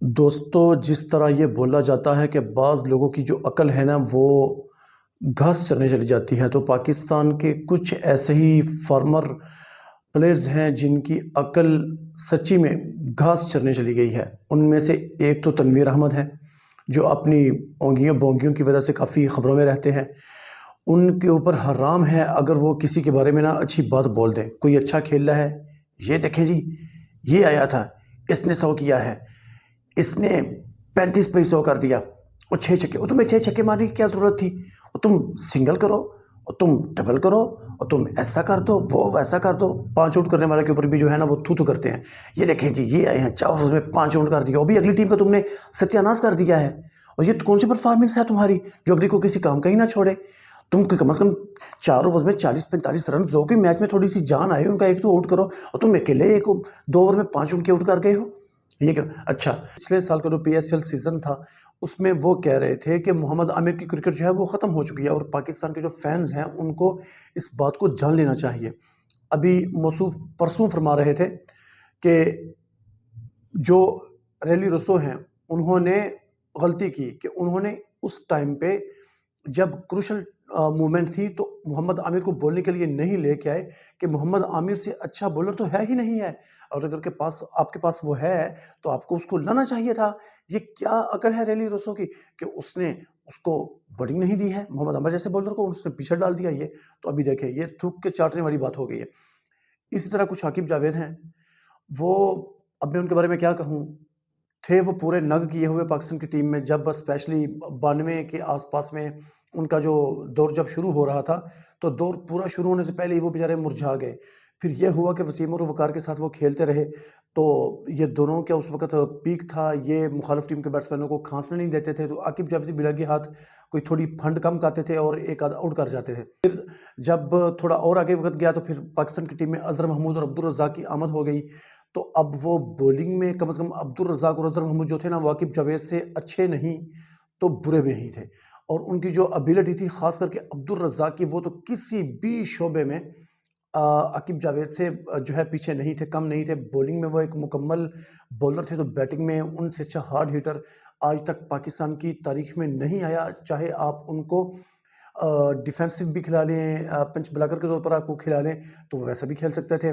دوستو، جس طرح یہ بولا جاتا ہے کہ بعض لوگوں کی جو عقل ہے نا وہ گھاس چرنے چلی جاتی ہے، تو پاکستان کے کچھ ایسے ہی فارمر پلیئرز ہیں جن کی عقل سچی میں گھاس چرنے چلی گئی ہے۔ ان میں سے ایک تو تنویر احمد ہے جو اپنی اونگیوں بونگیوں کی وجہ سے کافی خبروں میں رہتے ہیں۔ ان کے اوپر حرام ہے اگر وہ کسی کے بارے میں نا اچھی بات بول دیں۔ کوئی اچھا کھیل رہا ہے، یہ دیکھیں جی یہ آیا تھا، اس نے 100 کیا ہے، اس نے 35 پہ 100 کر دیا، اور 6 چھکے، اور تمہیں 6 چھکے مارنے کی کیا ضرورت تھی؟ اور تم سنگل کرو، اور تم ڈبل کرو، اور تم ایسا کر دو، وہ ویسا کر دو۔ 5 آؤٹ کرنے والے کے اوپر بھی جو ہے نا وہ تھو کرتے ہیں۔ یہ دیکھیں جی یہ آئے ہیں 4 اوورز میں 5 آؤٹ کر دیا، اور بھی اگلی ٹیم کا تم نے ستیہ ناش کر دیا ہے۔ اور یہ کون سی پرفارمنس ہے تمہاری جو اگلی کو کسی کام کا ہی نہ چھوڑے؟ تم کم از کم 4 اوورز میں 40-45 رن جو کہ میچ میں تھوڑی سی جان آئے ان کا ایک تو آؤٹ کرو، اور تم اکیلے 2 اوور میں 5 ان کے آؤٹ کر گئے ہو۔ یہ کہ اچھا، پچھلے سال کا جو پی ایس ایل سیزن تھا اس میں وہ کہہ رہے تھے کہ محمد عامر کی کرکٹ جو ہے وہ ختم ہو چکی ہے، اور پاکستان کے جو فینز ہیں ان کو اس بات کو جان لینا چاہیے۔ ابھی موصوف پرسوں فرما رہے تھے کہ جو ریلی رسو ہیں انہوں نے غلطی کی کہ انہوں نے اس ٹائم پہ جب کروشل مومنٹ تھی تو محمد عامر کو بولنے کے لیے نہیں لے کے آئے کہ محمد عامر سے اچھا بولر تو ہے ہی نہیں ہے، اور اگر آپ کے پاس وہ ہے تو آپ کو اس کو لانا چاہیے تھا۔ یہ کیا عقل ہے ریلی روسو کی کہ اس نے اس کو بولنگ نہیں دی ہے محمد عامر جیسے بولر کو، اس نے پیچھے ڈال دیا۔ یہ تو ابھی دیکھیں یہ تھوک کے چاٹنے والی بات ہو گئی ہے۔ اسی طرح کچھ عاقب جاوید ہیں، وہ اب میں ان کے بارے میں کیا کہوں، تھے وہ پورے نگ کیے ہوئے پاکستان کی ٹیم میں، جب اسپیشلی 92 کے آس پاس میں ان کا جو دور جب شروع ہو رہا تھا تو دور پورا شروع ہونے سے پہلے ہی وہ بیچارے مرجھا گئے۔ پھر یہ ہوا کہ وسیم اور وقار کے ساتھ وہ کھیلتے رہے، تو یہ دونوں کیا اس وقت پیک تھا، یہ مخالف ٹیم کے بیٹسمینوں کو کھانسنے نہیں دیتے تھے، تو عاقب جاوید بلاگی ہاتھ کوئی تھوڑی پھنڈ کم کاتے تھے اور ایک آدھ آؤٹ کر جاتے تھے۔ پھر جب تھوڑا اور آگے وقت گیا تو پھر پاکستان کی ٹیم میں اظہر محمود اور عبدالرزاق کی آمد ہو گئی، تو اب وہ بولنگ میں کم از کم عبدالرزاق اور اظہر محمود جو تھے نا وہ عاقب جاوید سے اچھے نہیں تو برے میں ہی تھے، اور ان کی جو ابیلٹی تھی خاص کر کے عبدالرزاق کی، وہ تو کسی بھی شعبے میں عاقب جاوید سے جو ہے پیچھے نہیں تھے، کم نہیں تھے۔ بولنگ میں وہ ایک مکمل بولر تھے، تو بیٹنگ میں ان سے اچھا ہارڈ ہیٹر آج تک پاکستان کی تاریخ میں نہیں آیا، چاہے آپ ان کو ڈیفینسو بھی کھلا لیں، پنچ بلاکر کے طور پر آپ کو کھلا لیں تو وہ ویسا بھی کھیل سکتے تھے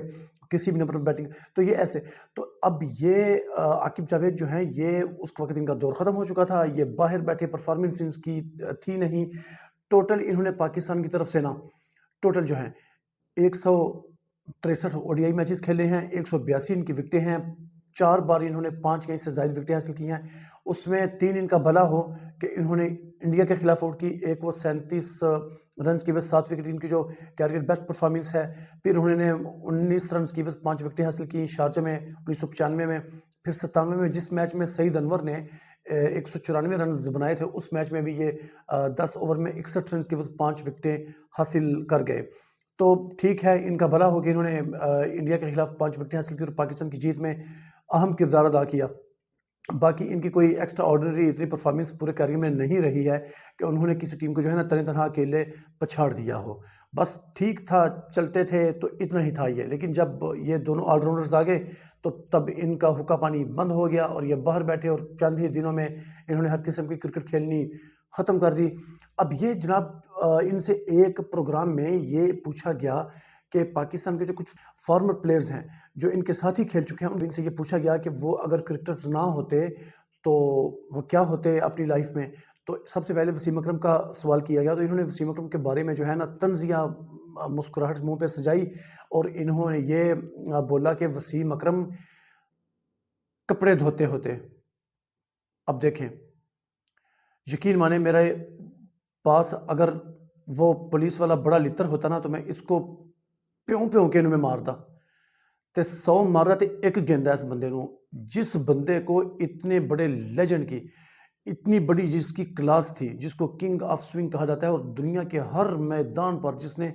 کسی بھی نمبر پر بیٹنگ۔ تو یہ ایسے، تو اب یہ عاقب جاوید جو ہیں یہ اس وقت ان کا دور ختم ہو چکا تھا، یہ باہر بیٹھے، پرفارمنس ان کی تھی نہیں۔ ٹوٹل انہوں نے پاکستان کی طرف سے نا ٹوٹل جو ہیں 163 او ڈی آئی میچز کھیلے ہیں، 182 ان کی وکٹیں ہیں، 4 بار انہوں نے 5 یا اس سے زائد وکٹیں حاصل کی ہیں، اس میں 3 ان کا بھلا ہو کہ انہوں نے انڈیا کے خلاف آؤٹ کی، ایک وہ 37 رنز کی وجہ 7 وکٹ ان کی جو کیریئر بیسٹ پرفارمنس ہے، پھر انہوں نے 19 رنز کی وجہ 5 وکٹیں حاصل کی شارجہ میں 1995 میں، پھر 97 میں جس میچ میں سعید انور نے 194 رنز بنائے تھے، اس میچ میں بھی یہ 10 اوور میں 61 رنز کی وجہ 5 وکٹیں حاصل کر گئے۔ تو ٹھیک ہے، ان کا بھلا ہو کہ انہوں نے انڈیا کے خلاف 5 وکٹیں حاصل کی اور پاکستان کی جیت میں اہم کردار ادا کیا۔ باقی ان کی کوئی ایکسٹرا آرڈنری اتنی پرفارمنس پورے کیریئر میں نہیں رہی ہے کہ انہوں نے کسی ٹیم کو جو ہے نا تنہا اکیلے پچھاڑ دیا ہو۔ بس ٹھیک تھا، چلتے تھے تو اتنا ہی تھا یہ، لیکن جب یہ دونوں آل راؤنڈرز آ گئے تو تب ان کا حقہ پانی بند ہو گیا، اور یہ باہر بیٹھے اور چند ہی دنوں میں انہوں نے ہر قسم کی کرکٹ کھیلنی ختم کر دی۔ اب یہ جناب ان سے ایک پروگرام میں یہ پوچھا گیا کہ پاکستان کے جو کچھ فارمر پلیئرز ہیں جو ان کے ساتھ ہی کھیل چکے ہیں، ان سے یہ پوچھا گیا کہ وہ اگر کرکٹرز نہ ہوتے تو وہ کیا ہوتے اپنی لائف میں۔ تو سب سے پہلے وسیم اکرم کا سوال کیا گیا، تو انہوں نے وسیم اکرم کے بارے میں جو ہے نا طنزیہ مسکراہٹ منہ پہ سجائی، اور انہوں نے یہ بولا کہ وسیم اکرم کپڑے دھوتے ہوتے۔ اب دیکھیں، یقین مانیں میرے پاس اگر وہ پولیس والا بڑا لتر ہوتا نا تو میں اس کو پیوں پیوں کے انہوں میں مارتا تے 100 مارا تے ایک گیندا اس بندے نو، جس بندے کو اتنے بڑے لیجنڈ کی اتنی بڑی جس کی کلاس تھی، جس کو کنگ آف سوئنگ کہا جاتا ہے، اور دنیا کے ہر میدان پر جس نے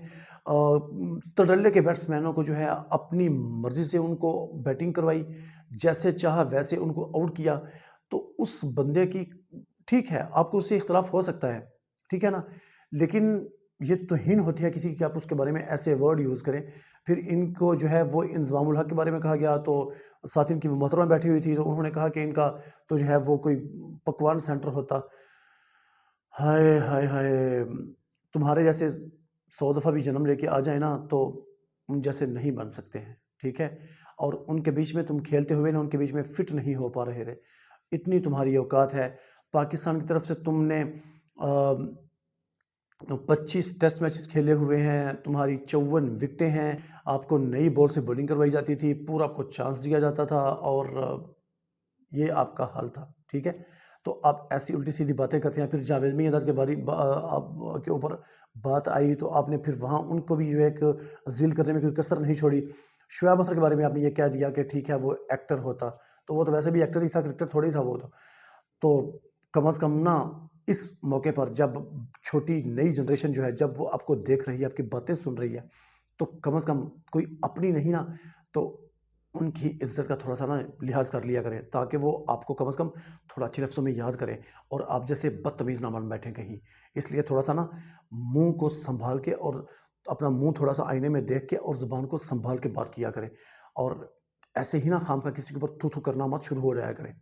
تڈلے کے بیٹسمینوں کو جو ہے اپنی مرضی سے ان کو بیٹنگ کروائی، جیسے چاہا ویسے ان کو آؤٹ کیا، تو اس بندے کی ٹھیک ہے آپ کو اس سے اختلاف ہو سکتا ہے، ٹھیک ہے نا، لیکن یہ توہین ہوتی ہے کسی کی کہ آپ اس کے بارے میں ایسے ورڈ یوز کریں۔ پھر ان کو جو ہے وہ انضمام الحق کے بارے میں کہا گیا، تو ساتھ ان کی وہ محترمہ بیٹھی ہوئی تھی، تو انہوں نے کہا کہ ان کا تو جو ہے وہ کوئی پکوان سینٹر ہوتا۔ ہائے ہائے ہائے، تمہارے جیسے 100 دفعہ بھی جنم لے کے آ جائیں نا تو ان جیسے نہیں بن سکتے ہیں، ٹھیک ہے؟ اور ان کے بیچ میں تم کھیلتے ہوئے نا ان کے بیچ میں فٹ نہیں ہو پا رہے تھے، اتنی تمہاری اوقات ہے۔ پاکستان کی طرف سے تم نے 25 ٹیسٹ میچز کھیلے ہوئے ہیں، تمہاری 54 وکٹیں ہیں، آپ کو نئی بال سے بولنگ کروائی جاتی تھی، پورا آپ کو چانس دیا جاتا تھا، اور یہ آپ کا حال تھا، ٹھیک ہے؟ تو آپ ایسی الٹی سیدھی باتیں کرتے ہیں۔ پھر جاوید میاں کے بارے آپ کے اوپر بات آئی تو آپ نے پھر وہاں ان کو بھی جو ہے ایک ذلیل کرنے میں کوئی کسر نہیں چھوڑی۔ شعیب اختر کے بارے میں آپ نے یہ کہہ دیا کہ ٹھیک ہے وہ ایکٹر ہوتا، تو وہ تو ویسے بھی ایکٹر ہی تھا، کرکٹر تھوڑی تھا وہ تو کم از کم نا اس موقع پر جب چھوٹی نئی جنریشن جو ہے جب وہ آپ کو دیکھ رہی ہے، آپ کی باتیں سن رہی ہے، تو کم از کم کوئی اپنی نہیں نا تو ان کی عزت کا تھوڑا سا نا لحاظ کر لیا کریں، تاکہ وہ آپ کو کم از کم تھوڑا اچھے لفظوں میں یاد کریں، اور آپ جیسے بدتمیز نہ بن بیٹھیں کہیں۔ اس لیے تھوڑا سا نا منہ کو سنبھال کے، اور اپنا منہ تھوڑا سا آئینے میں دیکھ کے، اور زبان کو سنبھال کے بات کیا کریں، اور ایسے ہی نا خام کا کسی کے اوپر تھو تھو کرنا مت شروع ہو جایا کریں۔